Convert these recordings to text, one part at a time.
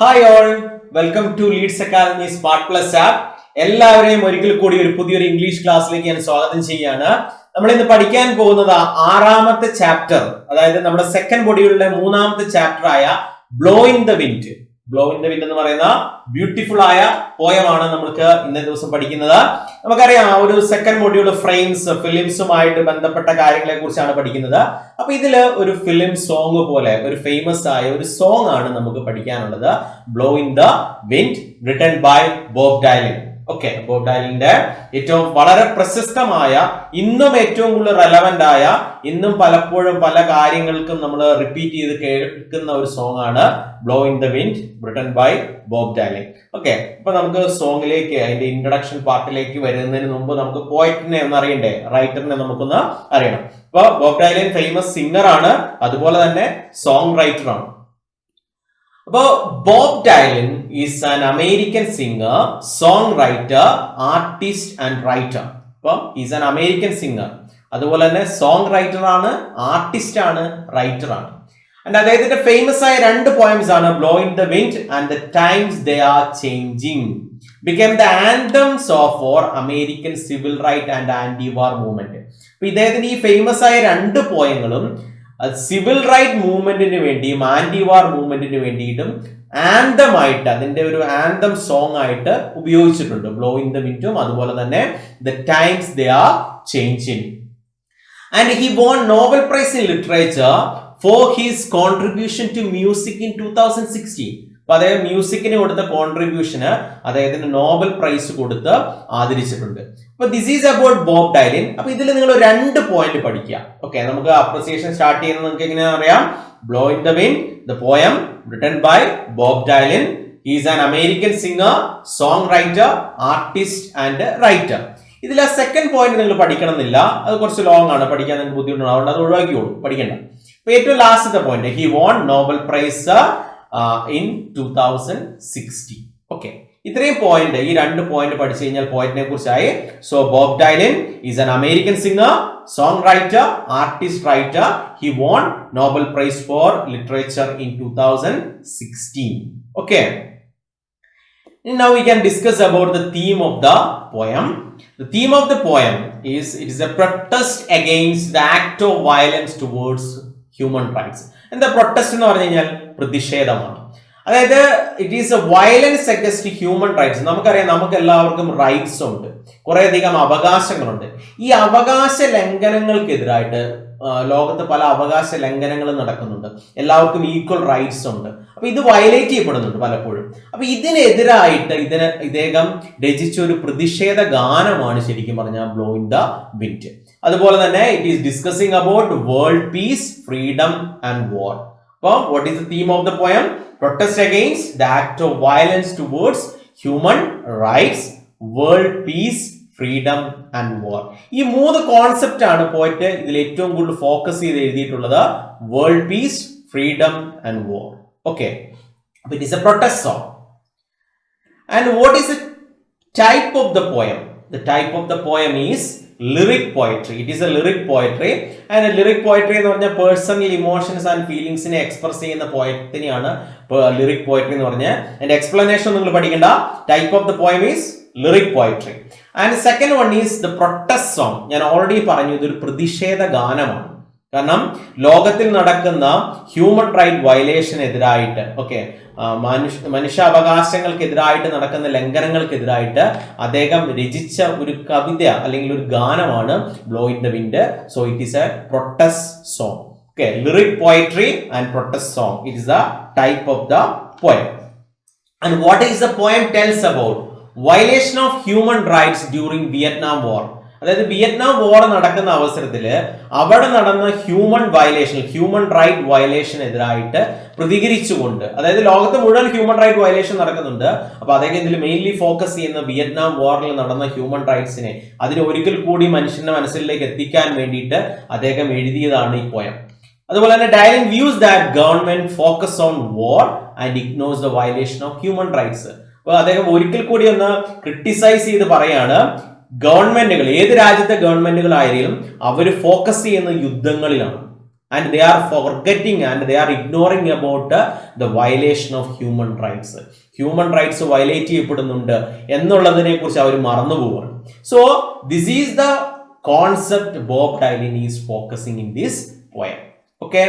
Hi all, welcome to Leads academy smart plus app. എല്ലാവരെയും ഒരിക്കൽ കൂടി ഒരു പുതിയൊരു ഇംഗ്ലീഷ് ക്ലാസ്സിലേക്ക് ഞാൻ സ്വാഗതം ചെയ്യുകയാണ്. നമ്മൾ ഇന്ന് പഠിക്കാൻ പോകുന്നത് ആറാമത്തെ ചാപ്റ്റർ, അതായത് നമ്മുടെ സെക്കൻഡ് ബോഡിയുടെ മൂന്നാമത്തെ ചാപ്റ്റർ ആയ blow in the wind. Blow in the wind എന്ന് പറയുന്ന ബ്യൂട്ടിഫുൾ ആയ പോയമാണ് നമുക്ക് ഇന്നത്തെ ദിവസം പഠിക്കുന്നത്. നമുക്കറിയാം, ഒരു സെക്കൻഡ് മൊഡ്യൂൾ ഫ്രെയിംസ്, ഫിലിംസുമായിട്ട് ബന്ധപ്പെട്ട കാര്യങ്ങളെ കുറിച്ചാണ് പഠിക്കുന്നത്. അപ്പൊ ഇതില് ഒരു ഫിലിം സോങ് പോലെ ഒരു ഫേമസ് ആയ ഒരു സോങ് ആണ് നമുക്ക് പഠിക്കാനുള്ളത്. Blow in the wind, written by Bob Dylan. Okay, Bob ഡൈലിന്റെ ഏറ്റവും വളരെ പ്രശസ്തമായ, ഇന്നും ഏറ്റവും കൂടുതൽ റെലവന്റ് ആയ, ഇന്നും പലപ്പോഴും പല കാര്യങ്ങൾക്കും നമ്മൾ റിപ്പീറ്റ് ചെയ്ത് കേൾക്കുന്ന ഒരു സോങ് ആണ് blow in the wind, written by Bob Dylan. Okay, അപ്പൊ നമുക്ക് സോങ്ങിലേക്ക്, അതിന്റെ ഇൻട്രൊഡക്ഷൻ പാർട്ടിലേക്ക് വരുന്നതിന് മുമ്പ് നമുക്ക് പോയറ്റിനെ ഒന്ന് അറിയണ്ടേ, റൈറ്ററിനെ നമുക്കൊന്ന് അറിയണം. അപ്പൊ ബോബ് ഡൈലിൻ ഫേമസ് സിംഗർ ആണ്, അതുപോലെ തന്നെ സോങ് റൈറ്റർ ആണ്. അപ്പോ Bob Dylan is an American singer, song writer, artist and writer. അപ്പൊ ഈസ് ആൻ അമേരിക്കൻ സിംഗർ, അതുപോലെ തന്നെ സോങ് റൈറ്റർ ആണ്, ആർട്ടിസ്റ്റ് ആണ്, റൈറ്റർ ആണ്. ആൻഡ് അദ്ദേഹത്തിന്റെ ഫേമസ് ആയ രണ്ട് പോയംസ് ആണ് blow in the wind and the times they are changing, became the anthems of for American civil right and anti-war movement. അപ്പൊ ഇദ്ദേഹത്തിന്റെ ഈ ഫേമസ് ആയ രണ്ട് പോയങ്ങളും സിവിൽ റൈറ്റ് മൂവ്മെന്റിന് വേണ്ടിയും ആന്റി വാർ മൂവ്മെന്റിന് വേണ്ടിയിട്ടും ആന്തം ആയിട്ട്, അതിന്റെ ഒരു ആന്തം സോങ് ആയിട്ട് ഉപയോഗിച്ചിട്ടുണ്ട്. ബ്ലോ ഇൻ ദ വിൻഡും അതുപോലെ തന്നെ the times they are changing. And he won Nobel prize in literature for his contribution to music in 2016. അപ്പൊ അദ്ദേഹം മ്യൂസിക്കിന് കൊടുത്ത കോൺട്രിബ്യൂഷന് അദ്ദേഹത്തിന് നോബൽ പ്രൈസ് കൊടുത്ത് ആദരിച്ചിട്ടുണ്ട്. അപ്പൊ ദിസ് ഈസ് അബൌട്ട് ബോബ് ഡൈലിൻ. അപ്പൊ ഇതിൽ നിങ്ങൾ രണ്ട് പോയിന്റ് പഠിക്കുക. ഓക്കെ, നമുക്ക് അപ്രിസിയേഷൻ സ്റ്റാർട്ട് ചെയ്യുന്നത് നമുക്ക് എങ്ങനെ അറിയാം? Blow in the wind, the poem written by Bob Dylan. He is an American singer, song writer, artist and writer. ഇതിൽ ആ സെക്കൻഡ് പോയിന്റ് നിങ്ങൾ പഠിക്കണം എന്നില്ല, അത് കുറച്ച് ലോങ് ആണ്, പഠിക്കാൻ നിങ്ങൾക്ക് ബുദ്ധിമുട്ടാണ്, അതുകൊണ്ട് അത് ഒഴിവാക്കിയോളൂ, പഠിക്കണ്ട. അപ്പൊ ഏറ്റവും ലാസ്റ്റത്തെ point, he won Nobel Prize in 2016. Okay, ഇത്രയും പോയിന്റ്, ഈ രണ്ട് പോയിന്റ് പഠിച്ചു കഴിഞ്ഞാൽ പോയിന്റിനെ കുറിച്ചായി. So Bob Dylan is an American singer, song writer, artist writer. He won Nobel Prize for literature in 2016. Okay, now we can discuss about the theme of the poem. The theme of the poem is, it is a protest against the act of violence towards human rights. എന്താ protest എന്ന് പറഞ്ഞു കഴിഞ്ഞാൽ പ്രതിഷേധമാണ്. അതായത് it is A violence against human rights. നമുക്കറിയാം, നമുക്ക് എല്ലാവർക്കും rights ഉണ്ട്, കുറെ അധികം അവകാശങ്ങളുണ്ട്. ഈ അവകാശ ലംഘനങ്ങൾക്കെതിരായിട്ട് ലോകത്ത് പല അവകാശ ലംഘനങ്ങളും നടക്കുന്നുണ്ട്. എല്ലാവർക്കും ഈക്വൽ റൈറ്റ്സ് ഉണ്ട്. അപ്പൊ ഇത് വയലേറ്റ് ചെയ്യപ്പെടുന്നുണ്ട് പലപ്പോഴും. അപ്പൊ ഇതിനെതിരായിട്ട് ഇദ്ദേഹം രചിച്ച ഒരു പ്രതിഷേധ ഗാനമാണ് ശരിക്കും പറഞ്ഞാൽ ബ്ലോ ഇൻ ദ വിൻഡ്. അതുപോലെ തന്നെ it is discussing about world peace, freedom and war. അപ്പൊ what is the theme of the poem? Protest against the act of violence towards human rights, world peace, freedom and war. ഈ മൂന്ന് concept ആണ് പോയിട്ട് ഇതിൽ ഏറ്റവും കൂടുതൽ focus ചെയ്ത് എഴുതിയിട്ടുള്ളത്. World peace, freedom and war. Okay, അപ്പൊ it is a protest song. And what is the type of the poem? The type of the poem is lyric poetry. It is a lyric poetry. And a lyric poetry എന്ന് പറഞ്ഞാൽ personal emotions and ഫീലിംഗ്സിനെ express ചെയ്യുന്ന പോയത്തിനെയാണ് lyric poetry എന്ന് പറഞ്ഞാൽ. അതിന്റെ explanation നിങ്ങൾ പഠിക്കേണ്ട. Type of the poem is lyric poetry. And second one is the protest song. ഞാൻ already പറഞ്ഞു, ഇതൊരു പ്രതിഷേധ ഗാനമാണ്. കാരണം ലോകത്തിൽ നടക്കുന്ന ഹ്യൂമൻ റൈറ്റ് വയലേഷനെതിരായിട്ട്, ഓക്കെ, മനുഷ്യാവകാശങ്ങൾക്കെതിരായിട്ട് നടക്കുന്ന ലംഘനങ്ങൾക്കെതിരായിട്ട് അദ്ദേഹം രചിച്ച ഒരു കവിത അല്ലെങ്കിൽ ഒരു ഗാനമാണ് blow in the wind. So it is a protest song. Okay, lyric poetry and protest song, it is the type of the poem. And what is the poem tells about? Violation of human rights during Vietnam വാർ. അതായത് Vietnam വാർ നടക്കുന്ന അവസരത്തിൽ അവിടെ നടന്ന human right വയലേഷനെതിരായിട്ട് പ്രതികരിച്ചുകൊണ്ട്, അതായത് ലോകത്ത് മുഴുവൻ human right violation നടക്കുന്നുണ്ട്. അപ്പൊ അദ്ദേഹം ഇതിൽ മെയിൻലി ഫോക്കസ് ചെയ്യുന്ന വിയറ്റ്നാം വാറിൽ നടന്ന ഹ്യൂമൻ റൈറ്റ്സിനെ അതിനെ ഒരിക്കൽ കൂടി മനുഷ്യന്റെ മനസ്സിലേക്ക് എത്തിക്കാൻ വേണ്ടിയിട്ട് അദ്ദേഹം എഴുതിയതാണ് ഈ പോയം. അതുപോലെ തന്നെ Dylan views that government focus on war and ignores the violation of human rights. അപ്പൊ അദ്ദേഹം ഒരിക്കൽ കൂടി ഒന്ന് ക്രിട്ടിസൈസ് ചെയ്ത് പറയാണ്, ഗവൺമെന്റുകൾ, ഏത് രാജ്യത്തെ ഗവൺമെന്റുകളായാലും അവർ ഫോക്കസ് ചെയ്യുന്ന യുദ്ധങ്ങളിലാണ്. and they are forgetting and they are ignoring about the violation of human rights. Human rights violate ചെയ്യപ്പെടുന്നുണ്ട് എന്നുള്ളതിനെ കുറിച്ച് അവർ മറന്നു പോവുകയാണ്. So this is the concept Bob Dylan is focusing in this poem. Okay,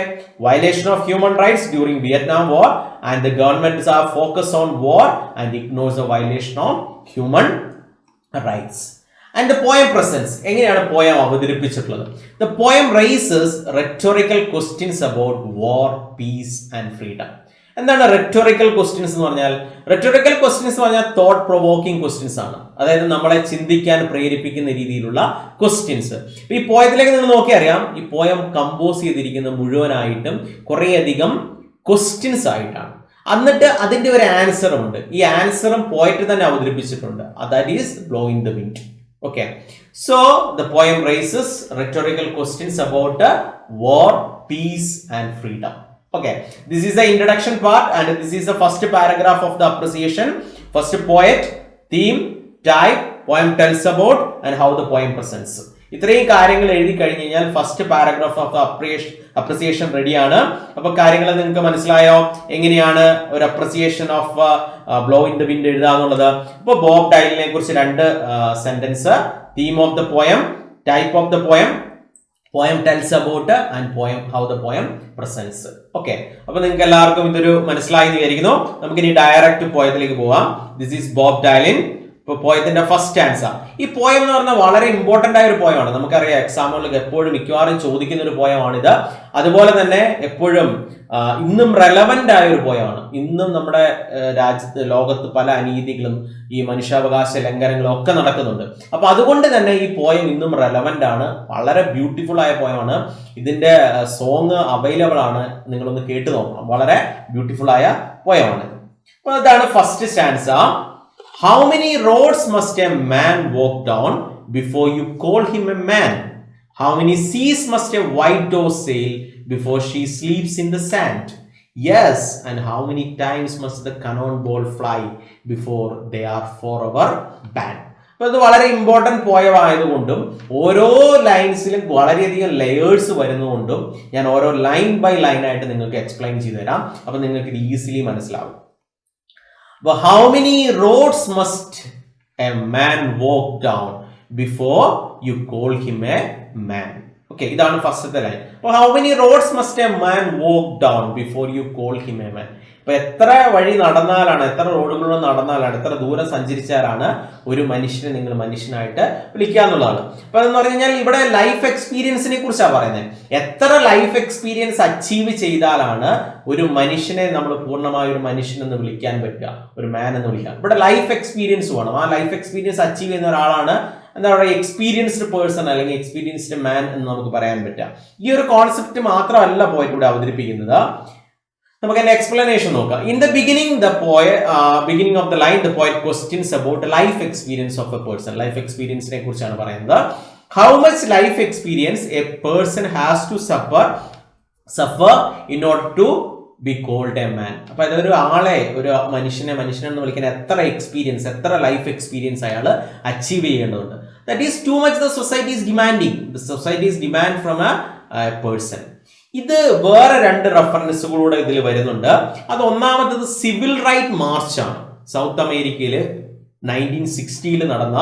violation of human rights during Vietnam War, and the governments are focused on war and ignores the violation of human rights. And the poem presents, എങ്ങനെയാണ് poem അവതരിപ്പിച്ചിട്ടുള്ളത്? The poem raises rhetorical questions about war, peace and freedom. എന്താണ് rhetorical questions എന്ന് പറഞ്ഞാൽ? Rhetorical questions എന്ന് പറഞ്ഞാൽ thought provoking questions ആണ്. അതായത് നമ്മളെ ചിന്തിക്കാൻ പ്രേരിപ്പിക്കുന്ന രീതിയിലുള്ള ക്വസ്റ്റ്യൻസ്. ഈ പോയത്തിലേക്ക് നിങ്ങൾ നോക്കിയറിയാം, ഈ പോയം കമ്പോസ് ചെയ്തിരിക്കുന്ന മുഴുവനായിട്ടും കുറേയധികം ക്വസ്റ്റ്യൻസ് ആയിട്ടാണ്. എന്നിട്ട് അതിന്റെ ഒരു ആൻസറും ഉണ്ട്. ഈ ആൻസറും പോയറ്റ് തന്നെ അവതരിപ്പിച്ചിട്ടുണ്ട്. That is blowing the wind. Okay, so the poem raises rhetorical questions about war, peace and freedom. Okay, this is the introduction part and this is the first paragraph of the appreciation. First poet, theme, type, poem tells about and how the poem presents. ഇത്രയും കാര്യങ്ങൾ എഴുതി കഴിഞ്ഞ് കഴിഞ്ഞാൽ first paragraph of appreciation റെഡിയാണ്. അപ്പൊ കാര്യങ്ങൾ നിങ്ങൾക്ക് മനസ്സിലായോ എങ്ങനെയാണ് ഒരു appreciation of blow in the wind എഴുതാന്നുള്ളത്? ഇപ്പൊ ബോബ് ഡൈലിനെ കുറിച്ച് 2 sentence, theme of the poem, type of the poem, poem tells about and poem how the poem presents. Okay, അപ്പൊ നിങ്ങൾക്ക് എല്ലാവർക്കും ഇതൊരു മനസ്സിലായി എന്ന് വിചാരിക്കുന്നു. നമുക്ക് ഇനി ഡയറക്റ്റ് പോയത്തിലേക്ക് പോവാം. This is Bob Dylan. ഇപ്പൊ പോയത്തിന്റെ ഫസ്റ്റ് ആൻസർ. ഈ പോയം എന്ന് പറഞ്ഞാൽ വളരെ ഇമ്പോർട്ടന്റ് ആയ ഒരു പോയമാണ്. നമുക്കറിയാം എക്സാമുകളിൽ എപ്പോഴും മിക്കവാറും ചോദിക്കുന്ന ഒരു പോയമാണിത്. അതുപോലെ തന്നെ എപ്പോഴും ഇന്നും റെലവന്റ് ആയ ഒരു പോയമാണ്. ഇന്നും നമ്മുടെ രാജ്യത്ത് ലോകത്ത് പല അനീതികളും ഈ മനുഷ്യാവകാശ ലംഘനങ്ങളും ഒക്കെ നടക്കുന്നുണ്ട്. അപ്പൊ അതുകൊണ്ട് തന്നെ ഈ പോയം ഇന്നും റെലവന്റ് ആണ്. വളരെ ബ്യൂട്ടിഫുൾ ആയ പോയമാണ്. ഇതിന്റെ സോങ് അവൈലബിൾ ആണ്, നിങ്ങളൊന്ന് കേട്ടു നോക്കണം. വളരെ ബ്യൂട്ടിഫുൾ ആയ പോയമാണ്. അപ്പൊ ഇതാണ് first stanza. How many roads must a man walk down before you call him a man? How many seas must a white dove sail before she sleeps in the sand? Yes, and how many times must the cannonball fly before they are forever banned? അപ്പോൾ ഇത് വളരെ important poem ആയതുകൊണ്ടും ഓരോ ലൈൻസിലും വളരെയധികം layers വരുന്നതുകൊണ്ടും ഞാൻ ഓരോ line by line ആയിട്ട് നിങ്ങൾക്ക് എക്സ്പ്ലെയിൻ ചെയ്തു തരാം. അപ്പൊ നിങ്ങൾക്ക് ഇത് ഈസിലി മനസ്സിലാവും. But how many roads must a man walk down before you call him a man? Okay, ഇതാണ് ഫസ്റ്റത്തെ ലൈൻ. അപ്പോൾ how many roads must a man walk down before you call him a man? അപ്പൊ എത്ര വഴി നടന്നാലാണ്, എത്ര റോഡുകളിലൂടെ നടന്നാലാണ്, എത്ര ദൂരം സഞ്ചരിച്ചാലാണ് ഒരു മനുഷ്യനെ നിങ്ങൾ മനുഷ്യനായിട്ട് വിളിക്കുക എന്നുള്ളതാണ്. അപ്പൊ എന്ന് പറഞ്ഞു കഴിഞ്ഞാൽ ഇവിടെ ലൈഫ് എക്സ്പീരിയൻസിനെ കുറിച്ചാണ് പറയുന്നത്. എത്ര ലൈഫ് എക്സ്പീരിയൻസ് അച്ചീവ് ചെയ്താലാണ് ഒരു മനുഷ്യനെ നമ്മൾ പൂർണ്ണമായ ഒരു മനുഷ്യൻ എന്ന് വിളിക്കാൻ പറ്റുക, ഒരു മാൻ എന്ന് വിളിക്കാൻ. ഇവിടെ ലൈഫ് എക്സ്പീരിയൻസ് വേണം. ആ ലൈഫ് എക്സ്പീരിയൻസ് അച്ചീവ് ചെയ്യുന്ന ഒരാളാണ് എന്താ പറയുക, എക്സ്പീരിയൻസ്ഡ് പേഴ്സൺ അല്ലെങ്കിൽ എക്സ്പീരിയൻസ്ഡ് മാൻ എന്ന് നമുക്ക് പറയാൻ പറ്റുക. ഈ ഒരു കോൺസെപ്റ്റ് മാത്രമല്ല പോയിട്ട് ഇവിടെ അവതരിപ്പിക്കുന്നത്. നമുക്ക് അതിന്റെ എക്സ്പ്ലനേഷൻ നോക്കാം. In the beginning of the line the poet questions about life experience of a person. Life എക്സ്പീരിയൻസിനെ കുറിച്ചാണ് പറയുന്നത്. How much life experience a person has to suffer in order to be called a man. അപ്പൊ അതൊരു ആളെ, ഒരു മനുഷ്യനെന്ന് വിളിക്കാൻ എത്ര എക്സ്പീരിയൻസ്, എത്ര ലൈഫ് എക്സ്പീരിയൻസ് അയാൾ അച്ചീവ് ചെയ്യേണ്ടതുണ്ട്. That is too much the society is demanding. The society is demand from a person. ഇത് വേറെ 2 റെഫറൻസുകളൂടെ ഇതിൽ വരുന്നുണ്ട്. അത് ഒന്നാമത്തത് സിവിൽ റൈറ്റ് മാർച്ചാണ്. സൗത്ത് അമേരിക്കയിൽ 1960 നടന്ന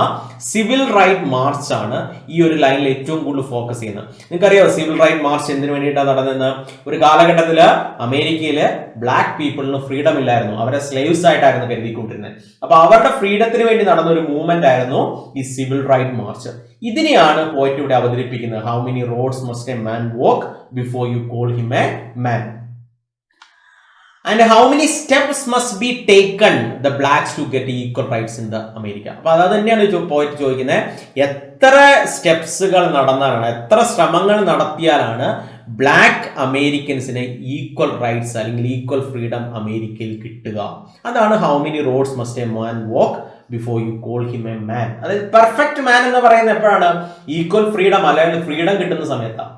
സിവിൽ റൈറ്റ് മാർച്ച് ആണ് ഈ ഒരു ലൈനിൽ ഏറ്റവും കൂടുതൽ ഫോക്കസ് ചെയ്യുന്നത്. നിങ്ങൾക്കറിയാമോ സിവിൽ റൈറ്റ് മാർച്ച് എന്തിനു വേണ്ടിയിട്ടാണ് നടന്നതെന്ന്? ഒരു കാലഘട്ടത്തിൽ അമേരിക്കയിൽ ബ്ലാക്ക് പീപ്പിളിന് ഫ്രീഡം ഇല്ലായിരുന്നു. അവരെ സ്ലേവ്സ് ആയിട്ടായിരുന്നു കരുതിക്കൊണ്ടിരുന്നത്. അപ്പൊ അവരുടെ ഫ്രീഡത്തിന് വേണ്ടി നടന്ന ഒരു മൂവ്മെന്റ് ആയിരുന്നു ഈ സിവിൽ റൈറ്റ് മാർച്ച്. ഇതിനെയാണ് പോയിട്ട് ഇവിടെ അവതരിപ്പിക്കുന്നത്. How many roads must a man walk before you call him a man? And how many steps must be taken the blacks to get equal rights in the America? അപ്പൊ അത് തന്നെയാണ് പോയിട്ട് ചോദിക്കുന്നത്. എത്ര സ്റ്റെപ്സുകൾ നടന്നാലാണ്, എത്ര ശ്രമങ്ങൾ നടത്തിയാലാണ് ബ്ലാക്ക് അമേരിക്കൻസിന് ഈക്വൽ റൈറ്റ്സ് അല്ലെങ്കിൽ ഈക്വൽ ഫ്രീഡം അമേരിക്കയിൽ കിട്ടുക? അതാണ് how many roads must a man walk before you call him a man. അതായത് പെർഫെക്റ്റ് മാൻ എന്ന് പറയുന്നത് എപ്പോഴാണ്? ഈക്വൽ ഫ്രീഡം അല്ലെങ്കിൽ ഫ്രീഡം കിട്ടുന്ന സമയത്താണ്.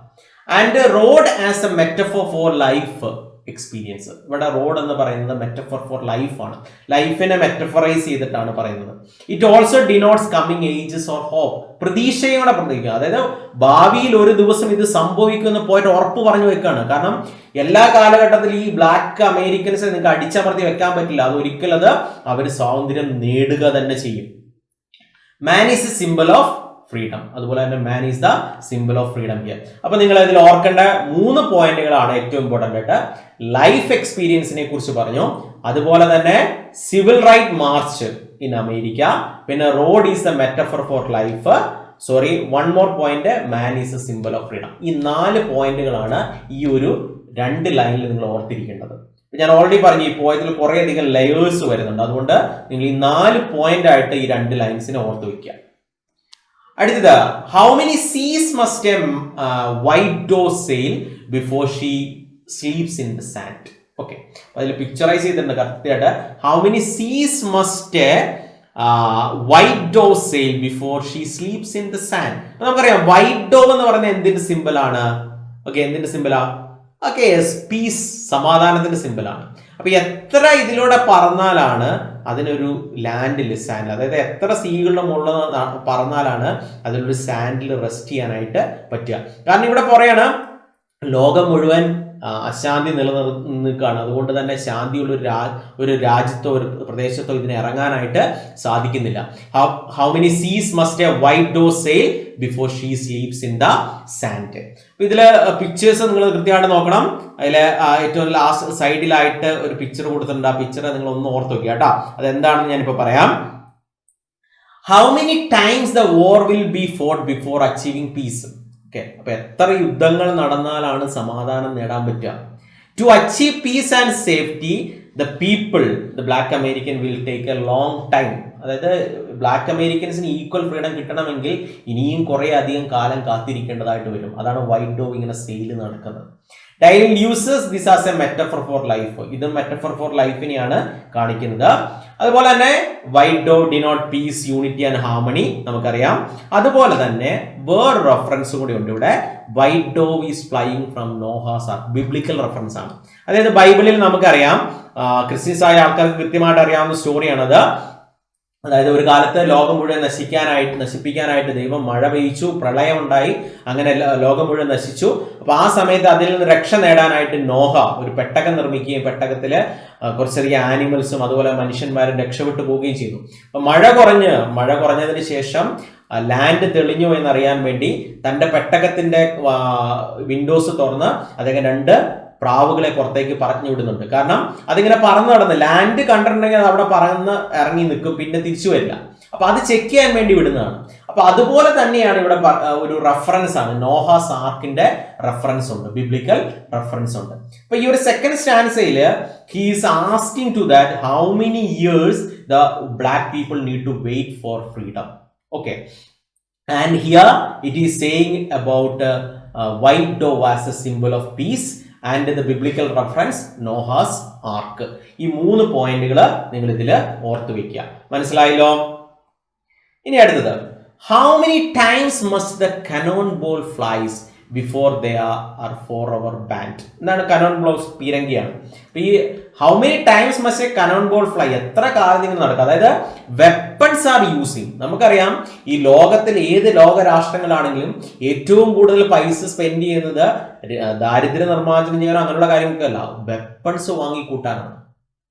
And road as a metaphor for life. Experience. ഇവിടെ റോഡ് എന്ന് പറയുന്നത് മെറ്റഫർ ഫോർ ലൈഫാണ്. ലൈഫിനെ മെറ്റഫറൈസ് ചെയ്തിട്ടാണ് പറയുന്നത്. It also denotes coming ages or hope. പ്രതീക്ഷയോടെ പ്രതികരിക്കുക. അതായത് ഭാവിയിൽ ഒരു ദിവസം ഇത് സംഭവിക്കുമെന്ന് പോയിട്ട് ഉറപ്പ് പറഞ്ഞു വെക്കുകയാണ്. കാരണം എല്ലാ കാലഘട്ടത്തിലും ഈ ബ്ലാക്ക് അമേരിക്കൻസിനെ നിങ്ങൾക്ക് അടിച്ചമർത്തി വെക്കാൻ പറ്റില്ല. അതൊരിക്കലും അവർ സ്വാതന്ത്ര്യം നേടുക തന്നെ ചെയ്യും. മാൻ is a symbol of freedom. അതുപോലെ തന്നെ man is the symbol of freedom here. അപ്പൊ നിങ്ങൾ ഇതിൽ ഓർക്കേണ്ട 3 പോയിന്റുകളാണ് ഏറ്റവും ഇമ്പോർട്ടന്റ് ആയിട്ട്. ലൈഫ് എക്സ്പീരിയൻസിനെ കുറിച്ച് പറഞ്ഞു, അതുപോലെ തന്നെ civil right march in America, പിന്നെ road is the metaphor for life, sorry 1 more point, man is a symbol of freedom. ഈ 4 പോയിന്റുകളാണ് ഈ ഒരു 2 ലൈനിൽ നിങ്ങൾ ഓർത്തിരിക്കേണ്ടത്. ഞാൻ ഓൾറെഡി പറഞ്ഞു ഈ പോയതിൽ കുറെ അധികം ലെയേഴ്സ് വരുന്നുണ്ട്. അതുകൊണ്ട് നിങ്ങൾ ഈ 4 പോയിന്റ് ആയിട്ട് ഈ 2 ലൈൻസിനെ ഓർത്ത് വെക്കുക. അടുത്തത്, how many seas must a white dove sail before she sleeps in the sand. Okay, അതിൽ പിക്ചറൈസ് ചെയ്തിട്ടുണ്ട് കറക്റ്റായിട്ട്. How many seas must a white dove sail before she sleeps in the sand. നമുക്കറിയാം white dove എന്ന് പറയുന്നത് എന്തിന്റെ simple ആണ്? Okay, എന്തിന്റെ സിമ്പിളാ? Okay, piece, സമാധാനത്തിന്റെ സിമ്പിളാണ്. അപ്പൊ എത്ര ഇതിലൂടെ പറന്നാലാണ് അതിനൊരു ലാൻഡിൽ സാൻഡ്, അതായത് എത്ര സീകളുടെ മുകളിൽ പറന്നാലാണ് അതിലൊരു സാൻഡിൽ റെസ്റ്റ് ചെയ്യാനായിട്ട് പറ്റുക. കാരണം ഇവിടെ പറയാണ് ലോകം മുഴുവൻ അശാന്തി നിലനിൽക്കുകയാണ്. അതുകൊണ്ട് തന്നെ ശാന്തിയുള്ള ഒരു രാജ്യത്തോ ഒരു പ്രദേശത്തോ ഇതിന് ഇറങ്ങാനായിട്ട് സാധിക്കുന്നില്ല. How many seas must a white dove sail before she sleeps in the sand. അപ്പൊ ഇതില് പിക്ചേഴ്സ് നിങ്ങൾ കൃത്യമായിട്ട് നോക്കണം. അതില് ഏറ്റവും ലാസ്റ്റ് സൈഡിലായിട്ട് ഒരു പിക്ചർ കൊടുത്തിട്ടുണ്ട്. ആ പിക്ചർ നിങ്ങൾ ഒന്ന് ഓർത്ത് നോക്കുക കേട്ടോ. അതെന്താണെന്ന് ഞാനിപ്പോ പറയാം. How many times the war will be fought before achieving peace. Okay, അപ്പൊ എത്ര യുദ്ധങ്ങൾ നടന്നാലാണ് സമാധാനം നേടാൻ പറ്റുക? To achieve peace and safety the people, the black American will take a long time. അതായത് ബ്ലാക്ക് അമേരിക്കൻസിന് ഈക്വൽ ഫ്രീഡം കിട്ടണമെങ്കിൽ ഇനിയും കുറെ അധികം കാലം കാത്തിരിക്കേണ്ടതായിട്ട് വരും. അതാണ് വൈറ്റ് ഡോ ഇങ്ങനെ സെയിൽ നടക്കുന്നത്. Dylan uses this as a metaphor for life. ഇത് മെറ്റഫർ ഫോർ ലൈഫിനെയാണ് കാണിക്കുന്നത്. അതുപോലെ തന്നെ white dove denote peace, unity and harmony നമുക്കറിയാം. അതുപോലെ തന്നെ വേറെ റെഫറൻസ് കൂടി ഉണ്ട് ഇവിടെ. White dove is flying from Noah's ark. Biblical reference ആണ്. അതായത് ബൈബിളിൽ നമുക്കറിയാം, ക്രിസ്ത്യൻസ് ആയ ആൾക്കാർക്ക് കൃത്യമായിട്ട് അറിയാവുന്ന സ്റ്റോറിയാണത്. അതായത് ഒരു കാലത്ത് ലോകം മുഴുവൻ നശിപ്പിക്കാനായിട്ട് ദൈവം മഴ പെയ്ച്ചു, പ്രളയം ഉണ്ടായി, അങ്ങനെ ലോകം മുഴുവൻ നശിച്ചു. അപ്പൊ ആ സമയത്ത് അതിൽ നിന്ന് രക്ഷ നേടാനായിട്ട് നോഹ ഒരു പെട്ടകം നിർമ്മിക്കുകയും പെട്ടകത്തില് കുറച്ചധികം ആനിമൽസും അതുപോലെ മനുഷ്യന്മാരും രക്ഷപ്പെട്ടു പോവുകയും ചെയ്തു. അപ്പൊ മഴ കുറഞ്ഞതിന് ശേഷം ലാൻഡ് തെളിഞ്ഞു എന്നറിയാൻ വേണ്ടി തന്റെ പെട്ടകത്തിന്റെ വിൻഡോസ് തുറന്ന് അദ്ദേഹം 2 പ്രാവുകളെ പുറത്തേക്ക് പറഞ്ഞു വിടുന്നുണ്ട്. കാരണം അതിങ്ങനെ പറന്ന് നടന്ന് ലാൻഡ് കണ്ടിട്ടുണ്ടെങ്കിൽ അത് അവിടെ പറന്ന് ഇറങ്ങി നിൽക്കും, പിന്നെ തിരിച്ചു വരില്ല. അപ്പൊ അത് ചെക്ക് ചെയ്യാൻ വേണ്ടി വിടുന്നതാണ്. അപ്പൊ അതുപോലെ തന്നെയാണ് ഇവിടെ ഒരു റെഫറൻസ് ആണ്, നോഹാസ് ആർക്കിന്റെ റെഫറൻസ് ഉണ്ട്, ബിബ്ലിക്കൽ റെഫറൻസ് ഉണ്ട്. അപ്പൊ ഈ ഒരു സെക്കൻഡ് സ്റ്റാൻസയില് he is asking to that how many years the black people need to wait for freedom. Okay, and here it is saying about white dove as a symbol of peace and the biblical reference Noah's ark. ഈ 3 പോയിന്റുകൾ നിങ്ങൾ ഇതിൽ ഓർത്തു വെക്കുക. മനസ്സിലായല്ലോ? ഇനി അടുത്തത്, how many times must the cannon ball flies before they are for ever banned. എന്താണ് കനോൺ ബോൾസ്? പീരങ്കിയാണ്. അപ്പൊ ഈ how many times must a cannon ball fly, എത്ര കാലം നിങ്ങൾ നടക്കുക. അതായത് വെപ്പൺസ് ആർ യൂസിങ്. നമുക്കറിയാം ഈ ലോകത്തിൽ ഏത് ലോകരാഷ്ട്രങ്ങളാണെങ്കിലും ഏറ്റവും കൂടുതൽ പൈസ സ്പെൻഡ് ചെയ്യുന്നത് ദാരിദ്ര്യ നിർമ്മാർജ്ജനം ചെയ്യാനോ അങ്ങനെയുള്ള കാര്യങ്ങൾക്കല്ല, വെപ്പൺസ് വാങ്ങിക്കൂട്ടാനാണ്.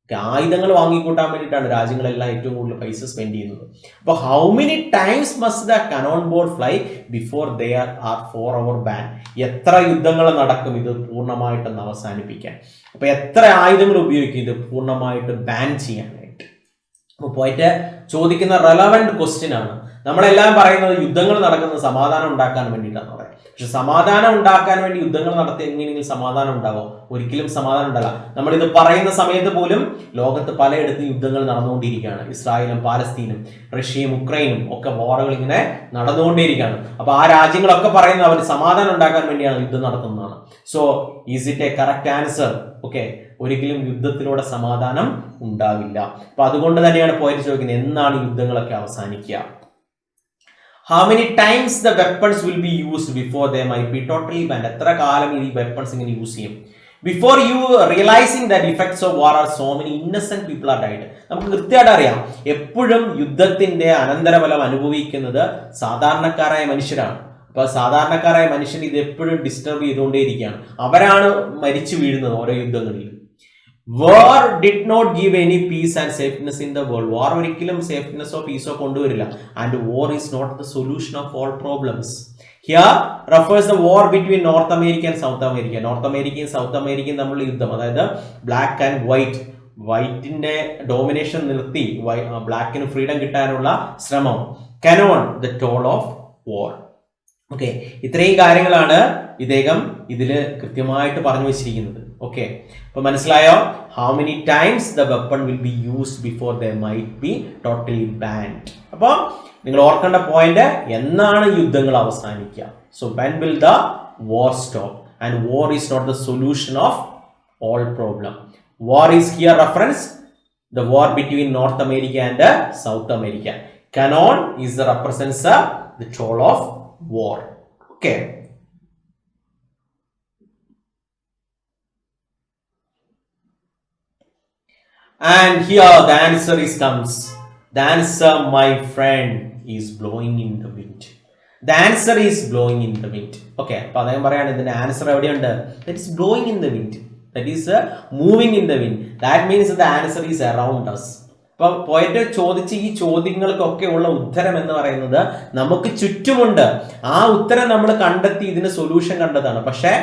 ആയുധങ്ങൾ വാങ്ങിക്കൂട്ടാൻ വേണ്ടിയിട്ടാണ് രാജ്യങ്ങളെല്ലാം ഏറ്റവും കൂടുതൽ പൈസ സ്പെൻഡ് ചെയ്യുന്നത്. അപ്പൊ how many times must the cannon ball fly before they are for ever ban. എത്ര യുദ്ധങ്ങൾ നടക്കും ഇത് പൂർണ്ണമായിട്ടൊന്ന് അവസാനിപ്പിക്കാൻ? അപ്പൊ എത്ര ആയുധങ്ങൾ ഉപയോഗിക്കും ഇത് പൂർണ്ണമായിട്ട് ബാൻ ചെയ്യാനായിട്ട്? അപ്പൊ പോയിട്ട് ചോദിക്കുന്ന റെലവന്റ് ക്വസ്റ്റ്യൻ ആണ്. നമ്മളെല്ലാം പറയുന്നത് യുദ്ധങ്ങൾ നടക്കുന്നത് സമാധാനം ഉണ്ടാക്കാൻ വേണ്ടിയിട്ടാണ് പറയാം. പക്ഷെ സമാധാനം ഉണ്ടാക്കാൻ വേണ്ടി യുദ്ധങ്ങൾ നടത്തി എങ്ങനെയെങ്കിലും സമാധാനം ഉണ്ടാവോ? ഒരിക്കലും സമാധാനം ഉണ്ടാവില്ല. നമ്മളിത് പറയുന്ന സമയത്ത് പോലും ലോകത്ത് പലയിടത്തും യുദ്ധങ്ങൾ നടന്നുകൊണ്ടിരിക്കുകയാണ്. ഇസ്രായേലും പാലസ്തീനും റഷ്യയും ഉക്രൈനും ഒക്കെ വാറുകൾ ഇങ്ങനെ നടന്നുകൊണ്ടേയിരിക്കുകയാണ്. അപ്പൊ ആ രാജ്യങ്ങളൊക്കെ പറയുന്നത് അവർ സമാധാനം ഉണ്ടാക്കാൻ വേണ്ടിയാണ് യുദ്ധം നടത്തുന്നതാണ്. So is it A correct answer? Okay, ഒരിക്കലും യുദ്ധത്തിലൂടെ സമാധാനം ഉണ്ടാവില്ല. അപ്പൊ അതുകൊണ്ട് തന്നെയാണ് പോയിട്ട് ചോദിക്കുന്നത്, എന്നാണ് യുദ്ധങ്ങളൊക്കെ അവസാനിക്കുക? How many times the weapons will be used before they might be totally banned? എത്ര കാലം ഈ വെപ്പൺസ് ഇങ്ങനെ യൂസ് ചെയ്യും? Before you realising that effects of war are so many innocent people are died. നമുക്ക് കൃത്യമായിട്ട് അറിയാം എപ്പോഴും യുദ്ധത്തിന്റെ അനന്തരഫലം അനുഭവിക്കുന്നത് സാധാരണക്കാരായ മനുഷ്യരാണ്. അപ്പൊ സാധാരണക്കാരായ മനുഷ്യൻ ഇത് എപ്പോഴും ഡിസ്റ്റർബ് ചെയ്തുകൊണ്ടേയിരിക്കുകയാണ്. അവരാണ് മരിച്ചു വീഴുന്നത് ഓരോ യുദ്ധങ്ങളിൽ. War did not give any peace and safeness in the world. War ഒരിക്കലും സേഫ്നെസ്സോ പീസോ കൊണ്ടുവരില്ല. And war is not the solution of all problems. Here refers the war between North America and South America. North അമേരിക്കയും south അമേരിക്കയും തമ്മിലുള്ള യുദ്ധം, അതായത് black and white, വൈറ്റിന്റെ domination നിർത്തി ബ്ലാക്കിന് ഫ്രീഡം കിട്ടാനുള്ള ശ്രമം. Canon the toll of war. Okay, ഇത്രയും കാര്യങ്ങളാണ് ഇദ്ദേഹം ഇതിൽ കൃത്യമായിട്ട് പറഞ്ഞു വെച്ചിരിക്കുന്നത്. ഓക്കെ, അപ്പൊ മനസ്സിലായോ? How many times the weapon will be used before the might be totally band. അപ്പൊ നിങ്ങൾ ഓർക്കേണ്ട പോയിന്റ്, എന്നാണ് യുദ്ധങ്ങൾ അവസാനിക്കുക? So when will the war stop? And war is not the solution of all problem. War is here reference the war between North America and South America. Cannon is the represents the toll of war. Okay. And here the answer is comes. The answer, my friend, is blowing in the wind. The answer is blowing in the wind. Okay, അപ്പോൾ അദ്ദേഹം പറയാണ് ഇതിന്റെ answer എവിടെയുണ്ട്? That is blowing in the wind. That is moving in the wind. That means the answer is around us. അപ്പോൾ പോയിട്ട് ചോദിച്ച ഈ ചോദ്യങ്ങൾക്കൊക്കെ ഉള്ള ഉത്തരം എന്ന് പറയുന്നത് നമുക്ക് ചുറ്റുമുണ്ട്. ആ ഉത്തരം നമ്മൾ കണ്ടെത്തി ഇതിന് സൊല്യൂഷൻ കണ്ടതാണ്. പക്ഷെ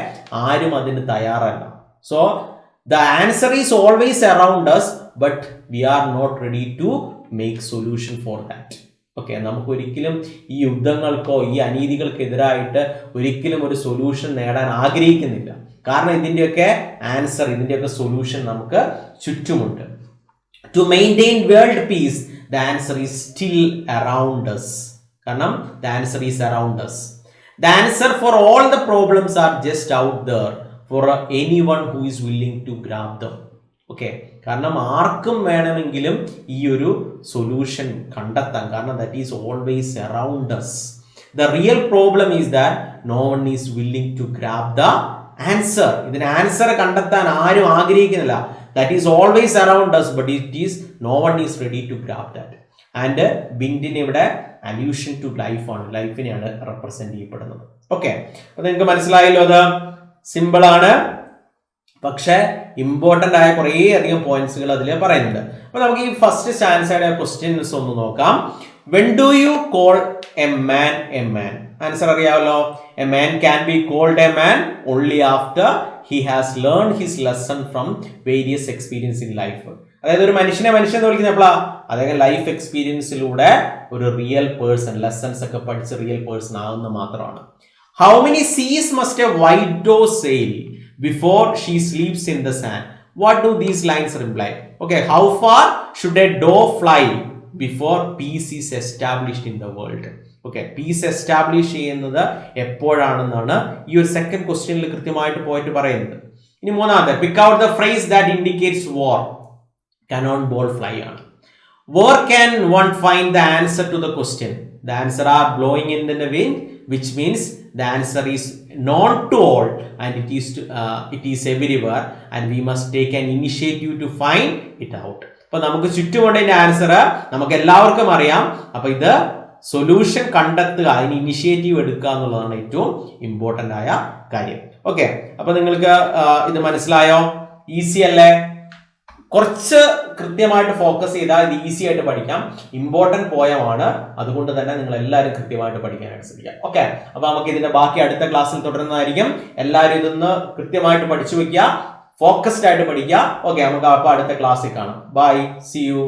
ആരും അതിന് തയ്യാറല്ല. So the answer is always around us, but we are not ready to make solution for that. Okay, നമുക്ക് ഒരിക്കലും ഈ യുദ്ധങ്ങൾക്കോ ഈ അനീതികൾക്കെതിരായിട്ട് ഒരിക്കലും ഒരു സൊല്യൂഷൻ നേടാൻ ആഗ്രഹിക്കുന്നില്ല. കാരണം ഇതിൻ്റെയൊക്കെ ആൻസർ, ഇതിൻ്റെയൊക്കെ സൊല്യൂഷൻ നമുക്ക് ചുറ്റുമുണ്ട്. To maintain world peace the answer is still around us. കാരണം the answer is around us. The answer for all the problems are just out there for anyone who is willing to grab them. Okay, കാരണം ആർക്കും വേണമെങ്കിലും ഈ ഒരു solution കണ്ടെത്താം. കാരണം that is always around us. The real problem is that no one is willing to grab the answer. ഇതിന് answer കണ്ടെത്താൻ ആരും ആഗ്രഹിക്കുന്നില്ല. That is always around us, but it is no one is ready to grab that. And ബിൻഡിന് ഇവിടെ allusion to life ആണ്, ലൈഫിനെയാണ് represent ചെയ്യപ്പെടുന്നത്. Okay, അപ്പൊ നിങ്ങൾക്ക് മനസ്സിലായല്ലോ. അത് സിമ്പിൾ ആണ്, പക്ഷെ ഇമ്പോർട്ടൻ്റ് ആയ കുറേ അധികം പോയിന്റ്സുകൾ അതിൽ പറയുന്നുണ്ട്. അപ്പൊ നമുക്ക് ഈ ഫസ്റ്റ് സ്റ്റാൻസയുടെ ക്വസ്റ്റ്യൻസ് ഒന്ന് നോക്കാം. When do you call a man a man? Answer അറിയാമല്ലോ. A man can be called a man only after he has learn his lesson from various experience in life. അതായത് ഒരു മനുഷ്യനെ മനുഷ്യൻ എന്ന് വിളിക്കുന്നത് എപ്പോഴാ? അദ്ദേഹം ലൈഫ് എക്സ്പീരിയൻസിലൂടെ ഒരു റിയൽ പേഴ്സൺ, ലെസൺസ് ഒക്കെ പഠിച്ച് റിയൽ പേഴ്സൺ ആകുന്ന മാത്രമാണ്. How many seas must a white doe sail before she sleeps in the sand? What do these lines imply? Okay, how far should a doe fly before peace is established in the world? Okay, peace establish ചെയ്യുന്നത് എപ്പോഴാണെന്നാണ് ഈ ഒരു second ക്വസ്റ്റ്യനിൽ കൃത്യമായിട്ട് പോയിട്ട് പറയുന്നത്. ഇനി മൂന്നാമത്തെ, pick out the phrase that indicates war. Cannon ball fly ആണ്. Where can one find the answer to the question? The answer are blowing in the wind, which means the answer is known to all and it is everywhere and we must take an initiative to find it out. അപ്പോൾ നമുക്ക് ചുറ്റുമുണ്ടതിന്റെ answer നമുക്ക് എല്ലാവർക്കും അറിയാം. അപ്പൊ ഇത് solution കണ്ടെത്തുക, അതിന് initiative എടുക്കുക എന്നുള്ളതാണ് ഏറ്റവും ഇമ്പോർട്ടൻ്റ് ആയ കാര്യം. ഓക്കെ, അപ്പൊ നിങ്ങൾക്ക് ഇത് മനസ്സിലായോ? ഈസി അല്ലേ? കുറച്ച് കൃത്യമായിട്ട് ഫോക്കസ് ചെയ്താൽ ഇത് ഈസി ആയിട്ട് പഠിക്കാം. ഇമ്പോർട്ടൻറ്റ് പോയമാണ്, അതുകൊണ്ട് തന്നെ നിങ്ങൾ എല്ലാവരും കൃത്യമായിട്ട് പഠിക്കാനായിട്ട് ശ്രമിക്കാം. ഓക്കെ, അപ്പൊ നമുക്ക് ഇതിന്റെ ബാക്കി അടുത്ത ക്ലാസ്സിൽ തുടരുന്നതായിരിക്കും. എല്ലാവരും ഇതൊന്ന് കൃത്യമായിട്ട് പഠിച്ചു വെക്കുക, ഫോക്കസ്ഡ് ആയിട്ട് പഠിക്കുക. ഓക്കെ, നമുക്ക് അപ്പൊ അടുത്ത ക്ലാസ്സിൽ കാണാം. Bye, see U.